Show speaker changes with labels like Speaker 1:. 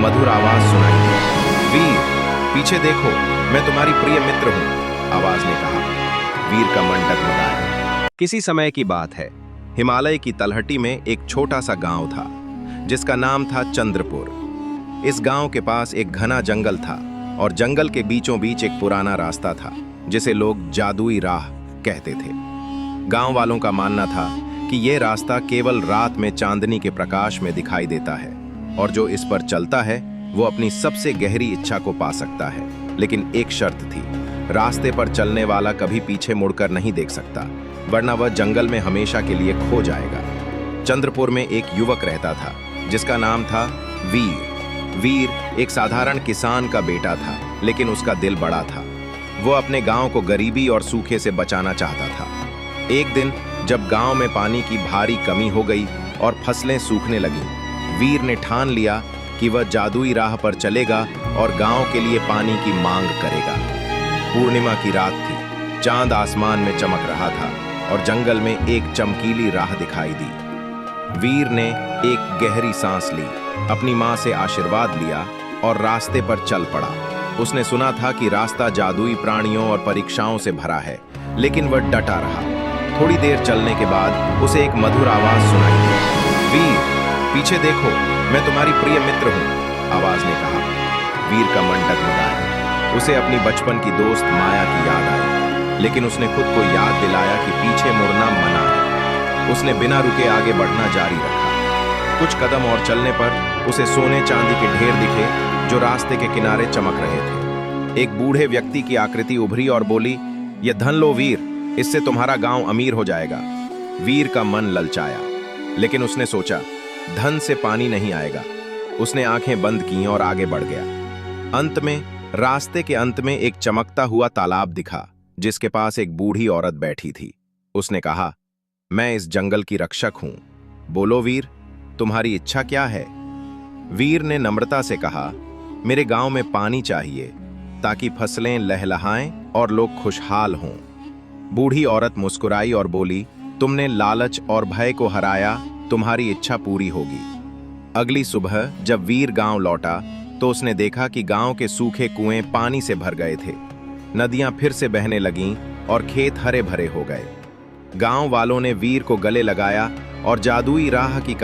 Speaker 1: मधुर आवाज सुनाई दी। वीर, पीछे देखो, मैं तुम्हारी प्रिय मित्र हूं, आवाज ने कहा। वीर का मन डगमगाया। किसी समय की बात है, हिमालय की तलहटी में एक छोटा सा गांव था जिसका नाम था चंद्रपुर। इस गांव के पास एक घना जंगल था और जंगल के बीचों बीच एक पुराना रास्ता था जिसे लोग जादुई राह कहते थे। गांव वालों का मानना था कि यह रास्ता केवल रात में चांदनी के प्रकाश में दिखाई देता है और जो इस पर चलता है वो अपनी सबसे गहरी इच्छा को पा सकता है। लेकिन एक शर्त थी, रास्ते पर चलने वाला कभी पीछे मुड़कर नहीं देख सकता, वरना वह जंगल में हमेशा के लिए खो जाएगा। चंद्रपुर में एक युवक रहता था जिसका नाम था वीर। वीर एक साधारण किसान का बेटा था, लेकिन उसका दिल बड़ा था। वो अपने गांव को गरीबी और सूखे से बचाना चाहता था। एक दिन जब गांव में पानी की भारी कमी हो गई और फसलें सूखने लगीं, वीर ने ठान लिया कि वह जादुई राह पर चलेगा और गांव के लिए पानी की मांग करेगा। पूर्णिमा की रात थी, चांद आसमान में चमक रहा था और जंगल में एक चमकीली राह दिखाई दी। वीर ने एक गहरी सांस ली, अपनी मां से आशीर्वाद लिया और रास्ते पर चल पड़ा। उसने सुना था कि रास्ता जादुई प्राणियों और परीक्षाओं से भरा है, लेकिन वह डटा रहा। थोड़ी देर चलने के बाद उसे एक मधुर आवाज सुनाई दी। वीर, पीछे देखो, मैं तुम्हारी प्रिय मित्र हूं, आवाज ने कहा। वीर का मन डगमगाया। उसे अपनी बचपन की दोस्त माया की याद आई, लेकिन उसने खुद को याद दिलाया कि पीछे मुड़ना मना है। उसने बिना रुके आगे बढ़ना जारी रखा। कुछ कदम और चलने पर उसे सोने चांदी के ढेर दिखे जो रास्ते के किनारे चमक रहे थे। एक बूढ़े व्यक्ति की आकृति उभरी और बोली, यह धन लो वीर, इससे तुम्हारा गांव अमीर हो जाएगा। वीर का मन ललचाया, लेकिन उसने सोचा, धन से पानी नहीं आएगा। उसने आंखें बंद की और आगे बढ़ गया। अंत में रास्ते के अंत में एक चमकता हुआ तालाब दिखा जिसके पास एक बूढ़ी औरत बैठी थी। उसने कहा, मैं इस जंगल की रक्षक हूं। बोलो वीर, तुम्हारी इच्छा क्या है? वीर ने नम्रता से कहा, मेरे गांव में पानी चाहिए ताकि फसलें लहलहाएं और लोग खुशहाल हों। बूढ़ी औरत मुस्कुराई और बोली, तुमने लालच और भय को हराया, तुम्हारी इच्छा पूरी होगी। अगली सुबह जब वीर गांव लौटा तो उसने देखा कि गांव के सूखे कुएं पानी से भर गए थे। नदियां फिर से बहने लगीं और खेत हरे भरे हो गए। गांव वालों ने वीर को गले लगाया और जादुई राह की